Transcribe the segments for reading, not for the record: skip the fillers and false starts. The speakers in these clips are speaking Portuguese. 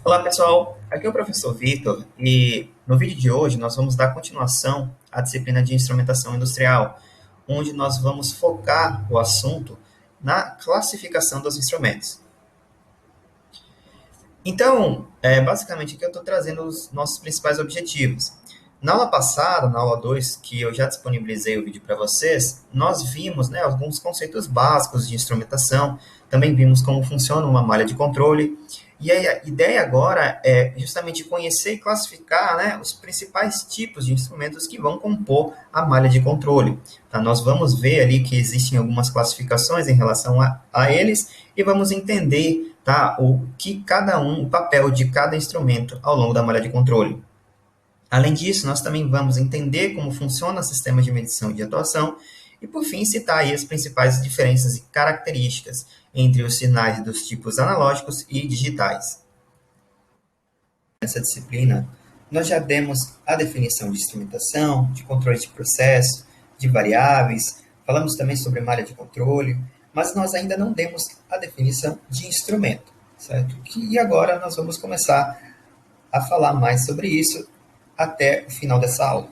Olá pessoal, aqui é o professor Vitor e no vídeo de hoje nós vamos dar continuação à disciplina de instrumentação industrial, onde nós vamos focar o assunto na classificação dos instrumentos. Então, basicamente aqui eu estou trazendo os nossos principais objetivos. Na aula passada, na aula 2, que eu já disponibilizei o vídeo para vocês, nós vimos, né, alguns conceitos básicos de instrumentação, também vimos como funciona uma malha de controle, e aí a ideia agora é justamente conhecer e classificar, né, os principais tipos de instrumentos que vão compor a malha de controle. Tá? Nós vamos ver ali que existem algumas classificações em relação a eles e vamos entender, tá, o papel de cada instrumento ao longo da malha de controle. Além disso, nós também vamos entender como funciona o sistema de medição e de atuação e, por fim, citar aí as principais diferenças e características entre os sinais dos tipos analógicos e digitais. Nessa disciplina, nós já demos a definição de instrumentação, de controle de processo, de variáveis, falamos também sobre malha de controle, mas nós ainda não demos a definição de instrumento, certo? E agora nós vamos começar a falar mais sobre isso até o final dessa aula.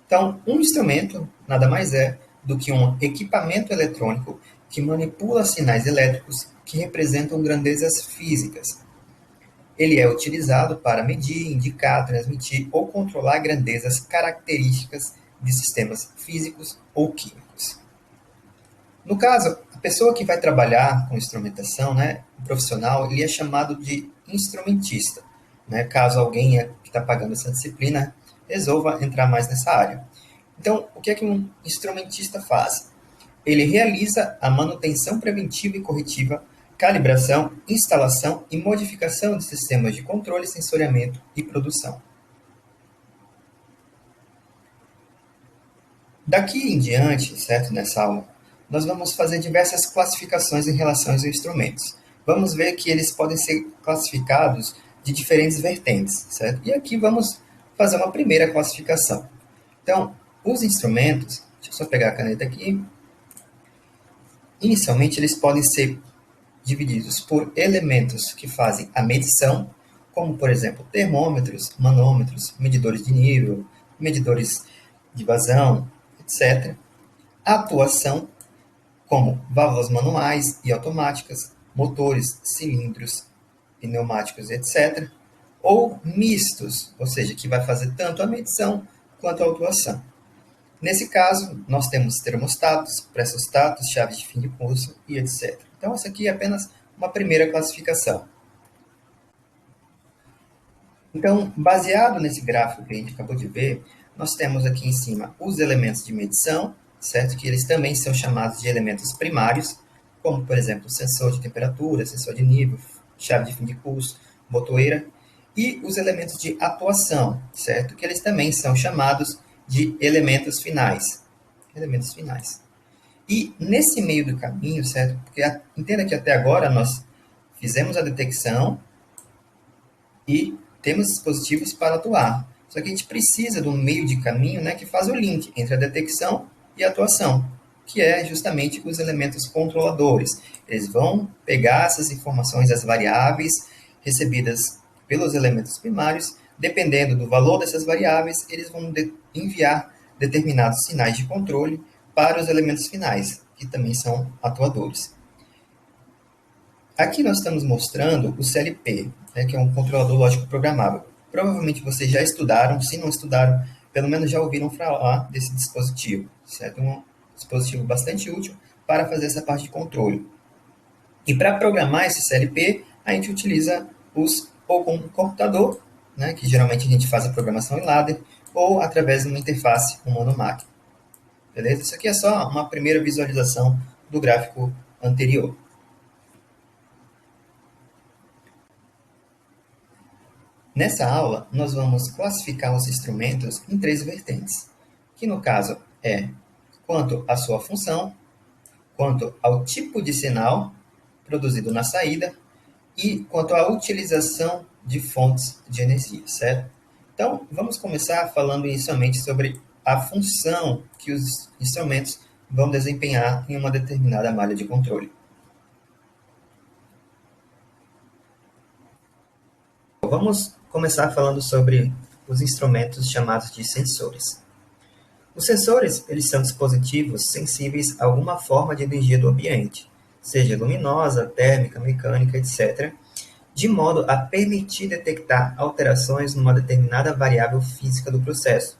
Então, um instrumento nada mais é do que um equipamento eletrônico que manipula sinais elétricos que representam grandezas físicas. Ele é utilizado para medir, indicar, transmitir ou controlar grandezas características de sistemas físicos ou químicos. No caso, a pessoa que vai trabalhar com instrumentação, né, o profissional, ele é chamado de instrumentista, né, caso alguém que está pagando essa disciplina resolva entrar mais nessa área. Então, o que é que um instrumentista faz? Ele realiza a manutenção preventiva e corretiva, calibração, instalação e modificação de sistemas de controle, sensoriamento e produção. Daqui em diante, certo, nessa aula, nós vamos fazer diversas classificações em relação aos instrumentos. Vamos ver que eles podem ser classificados de diferentes vertentes, certo? E aqui vamos fazer uma primeira classificação. Então, os instrumentos, deixa eu só pegar a caneta aqui. Inicialmente, eles podem ser divididos por elementos que fazem a medição, como, por exemplo, termômetros, manômetros, medidores de nível, medidores de vazão, etc. A atuação, como válvulas manuais e automáticas, motores, cilindros, pneumáticos, etc. Ou mistos, ou seja, que vai fazer tanto a medição quanto a atuação. Nesse caso, nós temos termostatos, pressostatos, chaves de fim de curso e etc. Então, essa aqui é apenas uma primeira classificação. Então, baseado nesse gráfico que a gente acabou de ver, nós temos aqui em cima os elementos de medição, certo? Que eles também são chamados de elementos primários, como, por exemplo, sensor de temperatura, sensor de nível, chave de fim de curso, botoeira, e os elementos de atuação, certo? Que eles também são chamados de elementos finais. Elementos finais. E nesse meio do caminho, certo? Porque entenda que até agora nós fizemos a detecção e temos dispositivos para atuar. Só que a gente precisa de um meio de caminho, né, que faz o link entre a detecção e a atuação, que é justamente os elementos controladores. Eles vão pegar essas informações, as variáveis recebidas pelos elementos primários, dependendo do valor dessas variáveis, eles vão enviar determinados sinais de controle para os elementos finais, que também são atuadores. Aqui nós estamos mostrando o CLP, né, que é um controlador lógico programável. Provavelmente vocês já estudaram, se não estudaram, pelo menos já ouviram falar desse dispositivo, certo? Um dispositivo bastante útil para fazer essa parte de controle. E para programar esse CLP, a gente utiliza ou com um computador, né, que geralmente a gente faz a programação em ladder, ou através de uma interface humano-máquina. Beleza? Isso aqui é só uma primeira visualização do gráfico anterior. Nessa aula, nós vamos classificar os instrumentos em três vertentes, que no caso é quanto à sua função, quanto ao tipo de sinal produzido na saída e quanto à utilização de fontes de energia, certo? Então, vamos começar falando inicialmente sobre a função que os instrumentos vão desempenhar em uma determinada malha de controle. Vamos começar falando sobre os instrumentos chamados de sensores. Os sensores, eles são dispositivos sensíveis a alguma forma de energia do ambiente, seja luminosa, térmica, mecânica, etc., de modo a permitir detectar alterações numa determinada variável física do processo,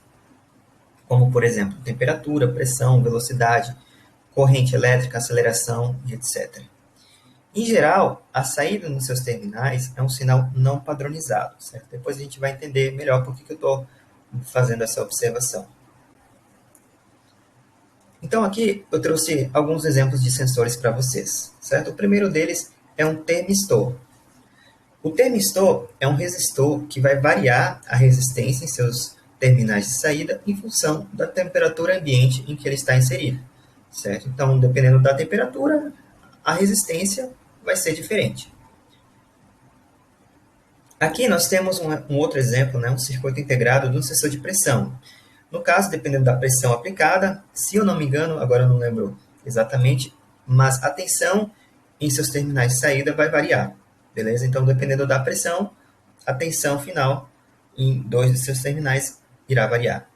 como, por exemplo, temperatura, pressão, velocidade, corrente elétrica, aceleração e etc. Em geral, a saída nos seus terminais é um sinal não padronizado, certo? Depois a gente vai entender melhor por que eu estou fazendo essa observação. Então aqui eu trouxe alguns exemplos de sensores para vocês, certo? O primeiro deles é um termistor. O termistor é um resistor que vai variar a resistência em seus terminais de saída em função da temperatura ambiente em que ele está inserido, certo? Então, dependendo da temperatura, a resistência vai ser diferente. Aqui nós temos um outro exemplo, né, um circuito integrado de um sensor de pressão. No caso, dependendo da pressão aplicada, se eu não me engano, agora eu não lembro exatamente, mas a tensão em seus terminais de saída vai variar, beleza? Então, dependendo da pressão, a tensão final em dois de seus terminais irá variar.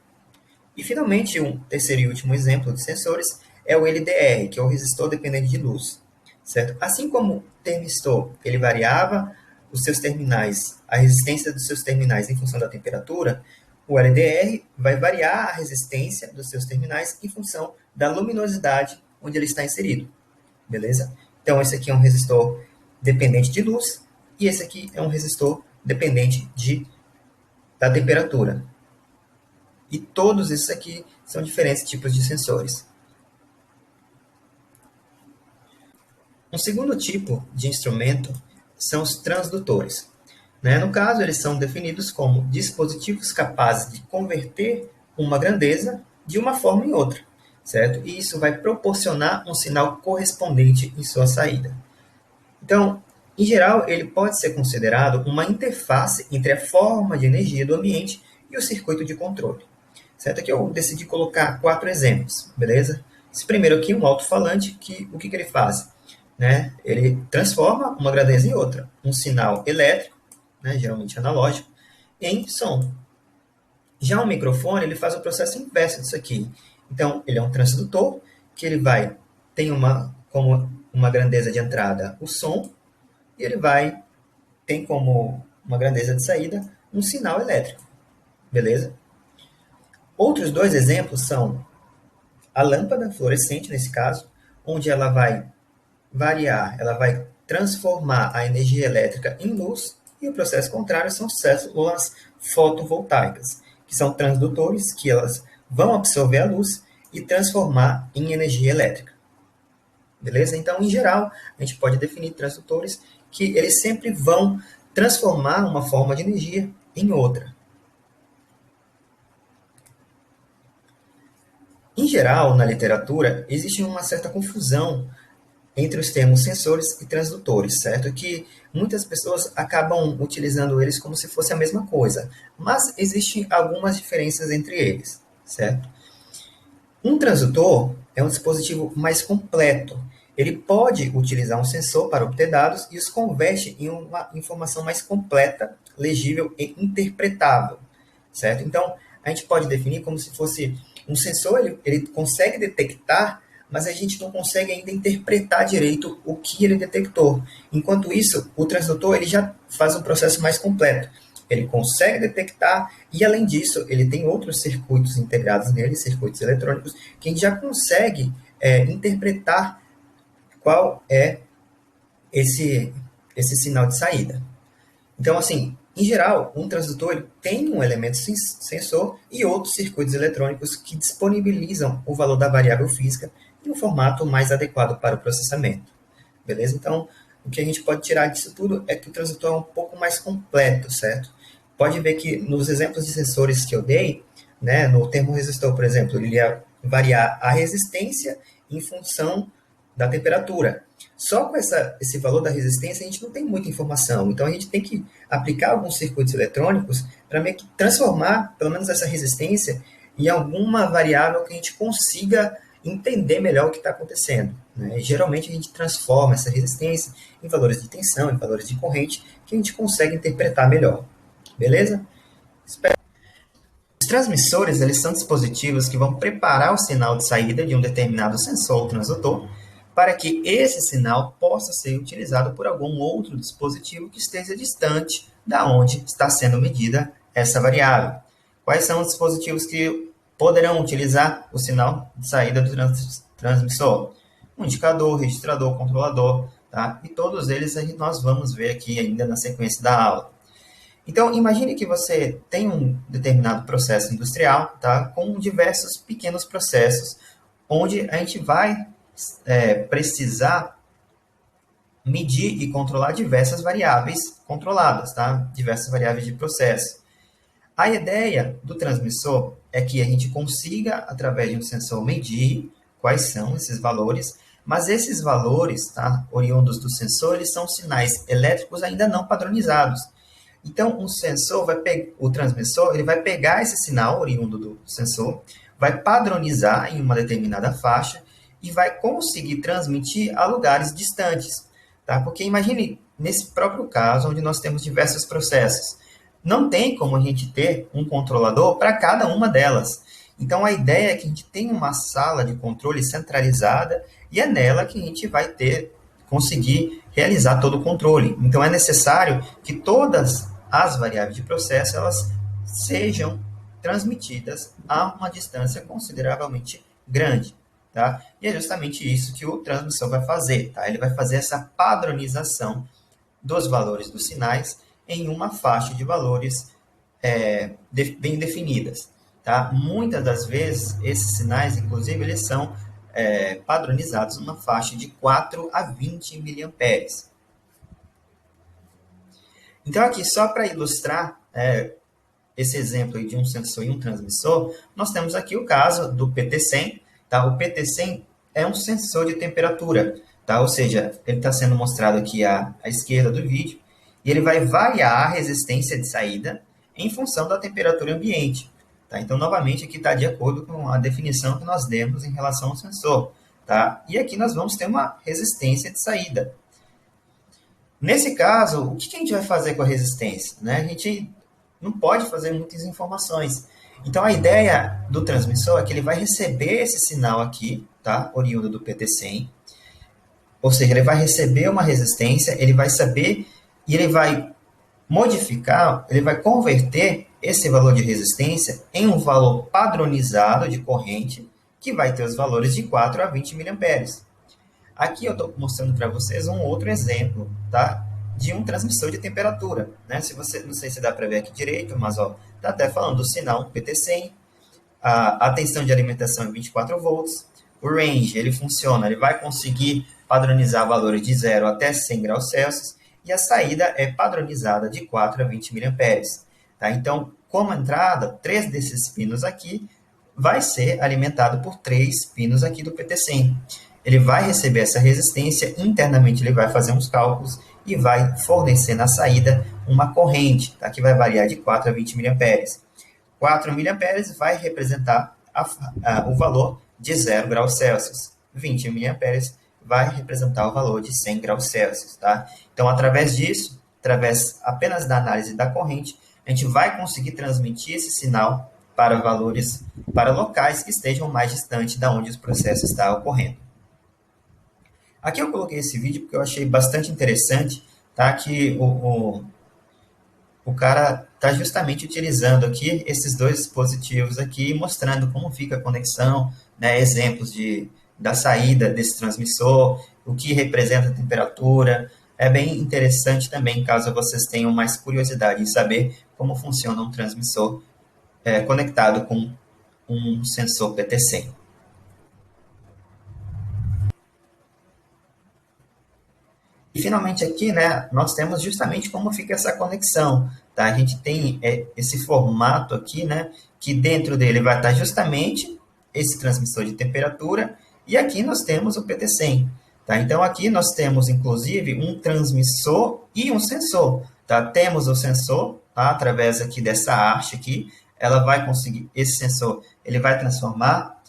E, finalmente, um terceiro e último exemplo de sensores é o LDR, que é o resistor dependente de luz, certo? Assim como o termistor, ele variava os seus terminais, a resistência dos seus terminais em função da temperatura, o LDR vai variar a resistência dos seus terminais em função da luminosidade onde ele está inserido, beleza? Então, esse aqui é um resistor dependente de luz e esse aqui é um resistor dependente da temperatura. E todos esses aqui são diferentes tipos de sensores. Um segundo tipo de instrumento são os transdutores. No caso, eles são definidos como dispositivos capazes de converter uma grandeza de uma forma em outra, certo? E isso vai proporcionar um sinal correspondente em sua saída. Então, em geral, ele pode ser considerado uma interface entre a forma de energia do ambiente e o circuito de controle. Certo? Aqui eu decidi colocar 4 exemplos, beleza? Esse primeiro aqui, um alto-falante, o que ele faz? Ele transforma uma grandeza em outra, um sinal elétrico, geralmente analógico, em som. Já o microfone, ele faz o processo inverso disso aqui. Então, ele é um transdutor, que ele tem como uma grandeza de entrada o som, e ele tem como uma grandeza de saída um sinal elétrico, beleza? Outros 2 exemplos são a lâmpada fluorescente, nesse caso, onde ela vai variar, ela vai transformar a energia elétrica em luz, e o processo contrário são células fotovoltaicas, que são transdutores que elas vão absorver a luz e transformar em energia elétrica. Beleza? Então, em geral, a gente pode definir transdutores que eles sempre vão transformar uma forma de energia em outra. Em geral, na literatura, existe uma certa confusão entre os termos sensores e transdutores, certo? Que muitas pessoas acabam utilizando eles como se fosse a mesma coisa, mas existem algumas diferenças entre eles, certo? Um transdutor é um dispositivo mais completo. Ele pode utilizar um sensor para obter dados e os converte em uma informação mais completa, legível e interpretável, certo? Então, a gente pode definir como se fosse um sensor, ele consegue detectar, mas a gente não consegue ainda interpretar direito o que ele detectou. Enquanto isso, o transdutor ele já faz um processo mais completo. Ele consegue detectar e, além disso, ele tem outros circuitos integrados nele, circuitos eletrônicos, que a gente já consegue interpretar qual é esse sinal de saída. Então, assim, em geral, um transdutor ele tem um elemento sensor e outros circuitos eletrônicos que disponibilizam o valor da variável física em um formato mais adequado para o processamento. Beleza? Então, o que a gente pode tirar disso tudo é que o transdutor é um pouco mais completo, certo? Pode ver que nos exemplos de sensores que eu dei, no termorresistor, por exemplo, ele ia variar a resistência em função da temperatura. Só com esse valor da resistência a gente não tem muita informação. Então a gente tem que aplicar alguns circuitos eletrônicos para meio que transformar, pelo menos essa resistência, em alguma variável que a gente consiga entender melhor o que está acontecendo, né? E, geralmente a gente transforma essa resistência em valores de tensão, em valores de corrente, que a gente consegue interpretar melhor. Beleza? Os transmissores, eles são dispositivos que vão preparar o sinal de saída de um determinado sensor ou transdutor para que esse sinal possa ser utilizado por algum outro dispositivo que esteja distante da onde está sendo medida essa variável. Quais são os dispositivos que poderão utilizar o sinal de saída do transmissor? Um indicador, registrador, controlador, tá? E todos eles nós vamos ver aqui ainda na sequência da aula. Então, imagine que você tem um determinado processo industrial, tá, com diversos pequenos processos, onde a gente vai precisar medir e controlar diversas variáveis controladas, tá? Diversas variáveis de processo. A ideia do transmissor é que a gente consiga, através de um sensor, medir quais são esses valores, mas esses valores, tá, oriundos do sensor, eles são sinais elétricos ainda não padronizados. Então, o transmissor, ele vai pegar esse sinal oriundo do sensor, vai padronizar em uma determinada faixa e vai conseguir transmitir a lugares distantes, tá? Porque imagine, nesse próprio caso, onde nós temos diversos processos, não tem como a gente ter um controlador para cada uma delas. Então, a ideia é que a gente tenha uma sala de controle centralizada e é nela que a gente vai conseguir realizar todo o controle. Então, é necessário que todas as variáveis de processo elas sejam transmitidas a uma distância consideravelmente grande, tá? E é justamente isso que o transmissor vai fazer, tá? Ele vai fazer essa padronização dos valores dos sinais em uma faixa de valores bem definidas, tá? Muitas das vezes, esses sinais, inclusive, eles são padronizados numa faixa de 4 a 20 miliamperes. Então, aqui, só para ilustrar esse exemplo aí de um sensor e um transmissor, nós temos aqui o caso do PT100. Tá? O PT100 é um sensor de temperatura, tá? Ou seja, ele está sendo mostrado aqui à esquerda do vídeo, e ele vai variar a resistência de saída em função da temperatura ambiente. Tá? Então, novamente, aqui está de acordo com a definição que nós demos em relação ao sensor. Tá? E aqui nós vamos ter uma resistência de saída. Nesse caso, o que a gente vai fazer com a resistência? Né? A gente não pode fazer muitas informações. Então, a ideia do transmissor é que ele vai receber esse sinal aqui, tá? Oriundo do PT100. Ou seja, ele vai receber uma resistência, ele vai saber e ele vai modificar, ele vai converter esse valor de resistência em um valor padronizado de corrente, que vai ter os valores de 4 a 20 miliamperes. Aqui eu estou mostrando para vocês um outro exemplo, tá? De um transmissor de temperatura, né? Não sei se dá para ver aqui direito, mas está até falando do sinal PT100, a tensão de alimentação é 24 volts, o range ele funciona, ele vai conseguir padronizar valores de 0 até 100 graus Celsius, e a saída é padronizada de 4 a 20 miliamperes. Tá? Então, como entrada, 3 desses pinos aqui vai ser alimentado por 3 pinos aqui do PT100. Ele vai receber essa resistência, internamente ele vai fazer uns cálculos e vai fornecer na saída uma corrente, tá? Que vai variar de 4 a 20 miliamperes. 4 miliamperes vai representar o valor de 0 graus Celsius. 20 miliamperes vai representar o valor de 100 graus Celsius. Tá? Então, através disso, através apenas da análise da corrente, a gente vai conseguir transmitir esse sinal para locais que estejam mais distantes da onde o processo está ocorrendo. Aqui eu coloquei esse vídeo porque eu achei bastante interessante, tá? Que o cara está justamente utilizando aqui esses dois dispositivos aqui, mostrando como fica a conexão, né? Exemplos da saída desse transmissor, o que representa a temperatura. É bem interessante também, caso vocês tenham mais curiosidade em saber como funciona um transmissor conectado com um sensor PT100. E finalmente aqui, né, nós temos justamente como fica essa conexão. Tá? A gente tem esse formato aqui, né, que dentro dele vai estar justamente esse transmissor de temperatura, e aqui nós temos o PT100. Tá? Então aqui nós temos inclusive um transmissor e um sensor. Tá? Temos o sensor, tá? Através aqui dessa haste aqui, ela vai conseguir, esse sensor, ele vai transformar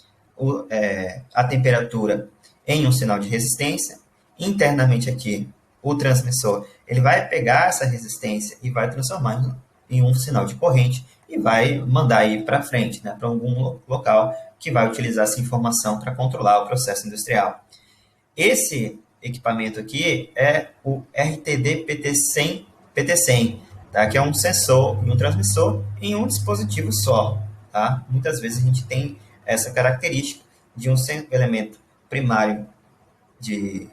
a temperatura em um sinal de resistência. Internamente aqui, o transmissor ele vai pegar essa resistência e vai transformar em um sinal de corrente e vai mandar aí para frente, né, para algum local que vai utilizar essa informação para controlar o processo industrial. Esse equipamento aqui é o RTD PT100, tá? Que é um sensor e um transmissor em um dispositivo só. Tá? Muitas vezes a gente tem essa característica de um elemento primário de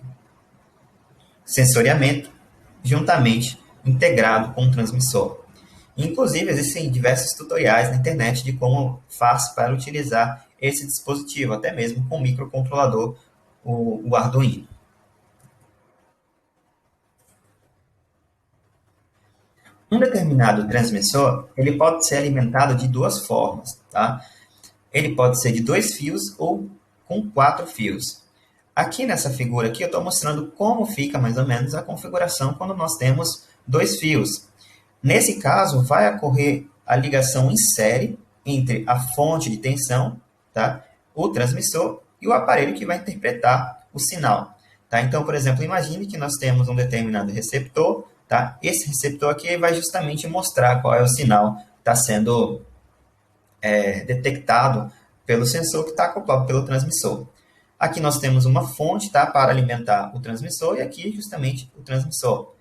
sensoriamento juntamente integrado com o transmissor. Inclusive, existem diversos tutoriais na internet de como faz para utilizar esse dispositivo, até mesmo com o microcontrolador, o Arduino. Um determinado transmissor, ele pode ser alimentado de duas formas, tá? Ele pode ser de 2 fios ou com 4 fios. Aqui nessa figura aqui eu estou mostrando como fica mais ou menos a configuração quando nós temos 2 fios. Nesse caso, vai ocorrer a ligação em série entre a fonte de tensão, tá? O transmissor e o aparelho que vai interpretar o sinal. Tá? Então, por exemplo, imagine que nós temos um determinado receptor. Tá? Esse receptor aqui vai justamente mostrar qual é o sinal que está sendo detectado pelo sensor que está acoplado pelo transmissor. Aqui nós temos uma fonte, tá, para alimentar o transmissor e aqui justamente o transmissor.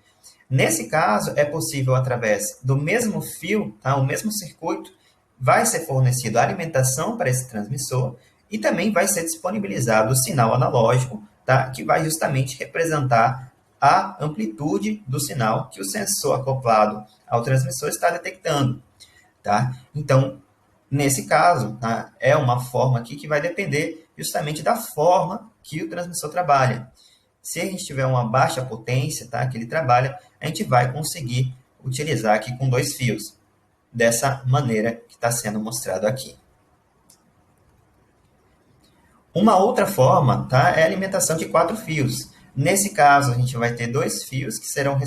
Nesse caso, é possível, através do mesmo fio, tá, o mesmo circuito, vai ser fornecido a alimentação para esse transmissor e também vai ser disponibilizado o sinal analógico, tá, que vai justamente representar a amplitude do sinal que o sensor acoplado ao transmissor está detectando. Tá? Então, nesse caso, tá, é uma forma aqui que vai depender justamente da forma que o transmissor trabalha. Se a gente tiver uma baixa potência, tá, que ele trabalha, a gente vai conseguir utilizar aqui com 2 fios, dessa maneira que está sendo mostrado aqui. Uma outra forma, tá, é a alimentação de 4 fios. Nesse caso, a gente vai ter 2 fios que serão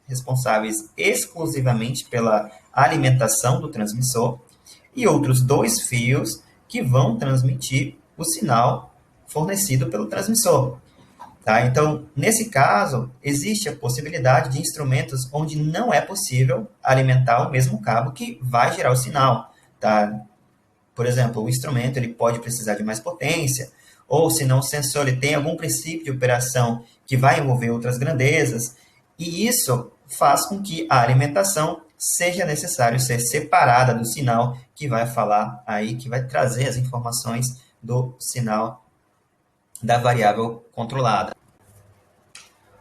responsáveis exclusivamente pela alimentação do transmissor e outros 2 fios que vão transmitir o sinal fornecido pelo transmissor. Tá? Então, nesse caso, existe a possibilidade de instrumentos onde não é possível alimentar o mesmo cabo que vai gerar o sinal. Tá? Por exemplo, o instrumento ele pode precisar de mais potência, ou se não o sensor ele tem algum princípio de operação que vai envolver outras grandezas, e isso faz com que a alimentação seja necessário ser separada do sinal que vai falar aí, que vai trazer as informações do sinal da variável controlada.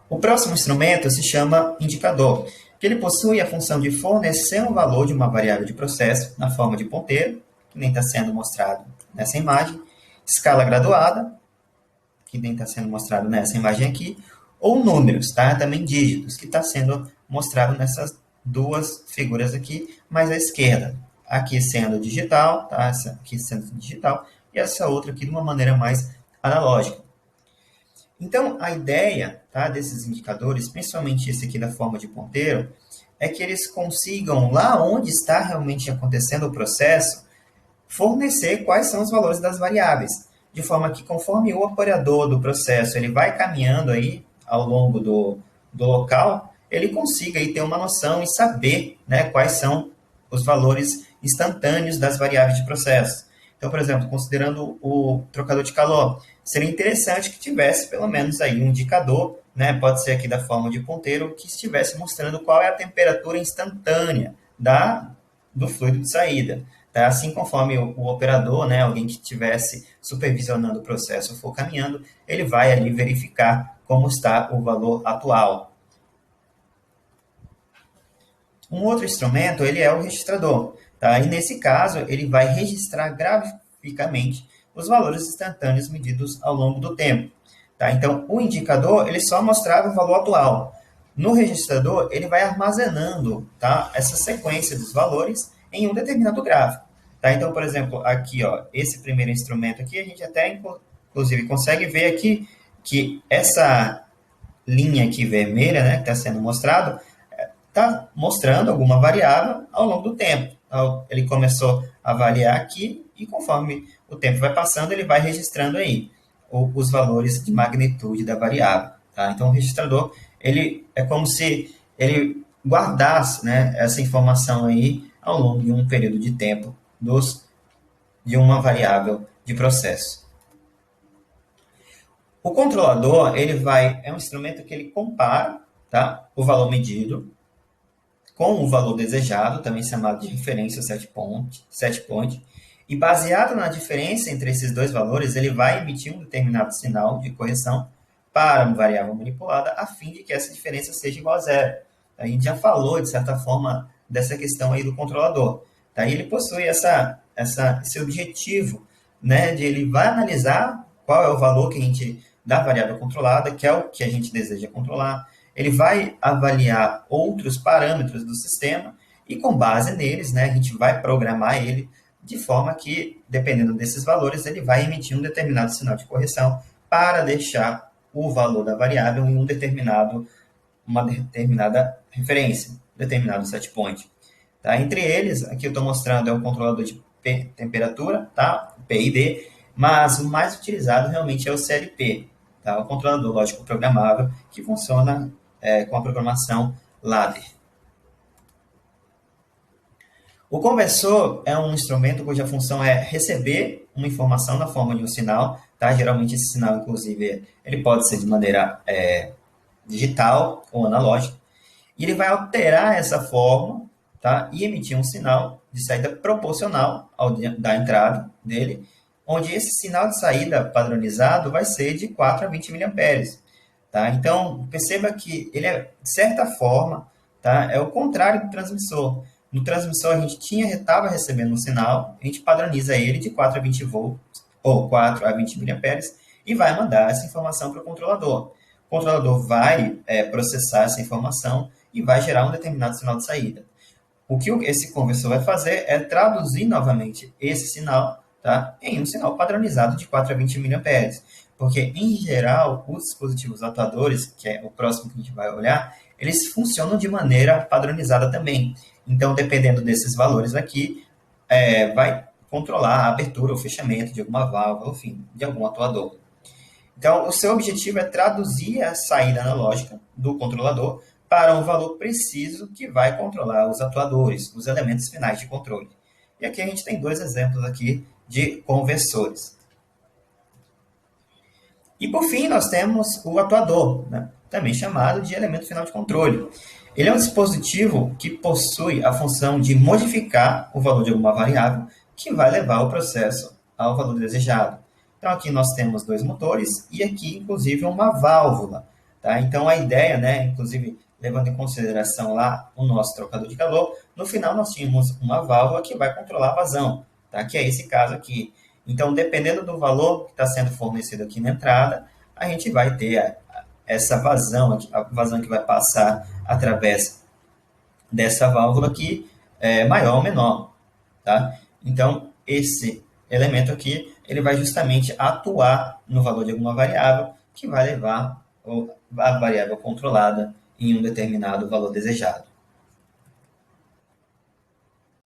O próximo instrumento se chama indicador, que ele possui a função de fornecer um valor de uma variável de processo na forma de ponteiro, que nem está sendo mostrado nessa imagem, escala graduada, que nem está sendo mostrado nessa imagem aqui, ou números, tá? Também dígitos, que está sendo mostrado nessas duas figuras aqui, mais à esquerda. Aqui sendo digital, tá? Essa aqui sendo digital, e essa outra aqui de uma maneira mais analógica. Então, a ideia, tá, desses indicadores, principalmente esse aqui da forma de ponteiro, é que eles consigam, lá onde está realmente acontecendo o processo, fornecer quais são os valores das variáveis, de forma que conforme o operador do processo ele vai caminhando aí ao longo do local, ele consiga aí ter uma noção e saber, né, quais são os valores instantâneos das variáveis de processo. Então, por exemplo, considerando o trocador de calor, seria interessante que tivesse pelo menos aí um indicador, né, pode ser aqui da forma de ponteiro, que estivesse mostrando qual é a temperatura instantânea do fluido de saída. Tá? Assim, conforme o operador, né, alguém que estivesse supervisionando o processo for caminhando, ele vai ali verificar como está o valor atual. Um outro instrumento, ele é o registrador. Tá? E nesse caso, ele vai registrar graficamente os valores instantâneos medidos ao longo do tempo. Tá? Então, o indicador, ele só mostrava o valor atual. No registrador, ele vai armazenando, tá, essa sequência dos valores em um determinado gráfico. Tá? Então, por exemplo, aqui, ó, esse primeiro instrumento aqui, a gente até, inclusive, consegue ver aqui que essa linha aqui vermelha, né, que está sendo mostrado, está mostrando alguma variável ao longo do tempo. Então, ele começou a variar aqui e conforme o tempo vai passando, ele vai registrando aí os valores de magnitude da variável. Tá? Então, o registrador ele é como se ele guardasse, né, essa informação aí ao longo de um período de tempo de uma variável de processo. O controlador é um instrumento que ele compara, tá, o valor medido com o valor desejado, também chamado de referência set point, e baseado na diferença entre esses dois valores, ele vai emitir um determinado sinal de correção para uma variável manipulada, a fim de que essa diferença seja igual a zero. A gente já falou, de certa forma, dessa questão aí do controlador. Tá? E ele possui esse objetivo, né, de ele vai analisar qual é o valor que a gente da variável controlada, que é o que a gente deseja controlar. Ele vai avaliar outros parâmetros do sistema e, com base neles, né, a gente vai programar ele de forma que, dependendo desses valores, ele vai emitir um determinado sinal de correção para deixar o valor da variável em uma determinada referência, determinado set point. Tá? Entre eles, aqui eu estou mostrando é um controlador de temperatura, tá? PID, mas o mais utilizado realmente é o CLP, tá? O controlador lógico programável, que funciona com a programação ladder. O conversor é um instrumento cuja função é receber uma informação na forma de um sinal, tá? Geralmente esse sinal, inclusive, ele pode ser de maneira digital ou analógica, e ele vai alterar essa forma, tá? E emitir um sinal de saída proporcional da entrada dele, onde esse sinal de saída padronizado vai ser de 4 a 20 mA. Tá? Então, perceba que ele é, de certa forma, tá? É o contrário do transmissor. No transmissor, a gente estava recebendo um sinal, a gente padroniza ele de 4 a 20 volts, ou 4 a 20 mA, e vai mandar essa informação para o controlador. O controlador vai processar essa informação e vai gerar um determinado sinal de saída. O que esse conversor vai fazer é traduzir novamente esse sinal, tá, em um sinal padronizado de 4 a 20 mA. Porque, em geral, os dispositivos atuadores, que é o próximo que a gente vai olhar, eles funcionam de maneira padronizada também. Então, dependendo desses valores aqui, vai controlar a abertura ou fechamento de alguma válvula, enfim, de algum atuador. Então, o seu objetivo é traduzir a saída analógica do controlador para um valor preciso que vai controlar os atuadores, os elementos finais de controle. E aqui a gente tem dois exemplos aqui de conversores. E por fim, nós temos o atuador, né? Também chamado de elemento final de controle. Ele é um dispositivo que possui a função de modificar o valor de alguma variável que vai levar o processo ao valor desejado. Então, aqui nós temos dois motores e aqui, inclusive, uma válvula. Tá? Então, a ideia, né, inclusive, levando em consideração lá o nosso trocador de calor, no final nós tínhamos uma válvula que vai controlar a vazão, tá? Que é esse caso aqui. Então, dependendo do valor que está sendo fornecido aqui na entrada, a gente vai ter essa vazão, a vazão que vai passar através dessa válvula aqui, maior ou menor. Tá? Então, esse elemento aqui, ele vai justamente atuar no valor de alguma variável que vai levar a variável controlada em um determinado valor desejado.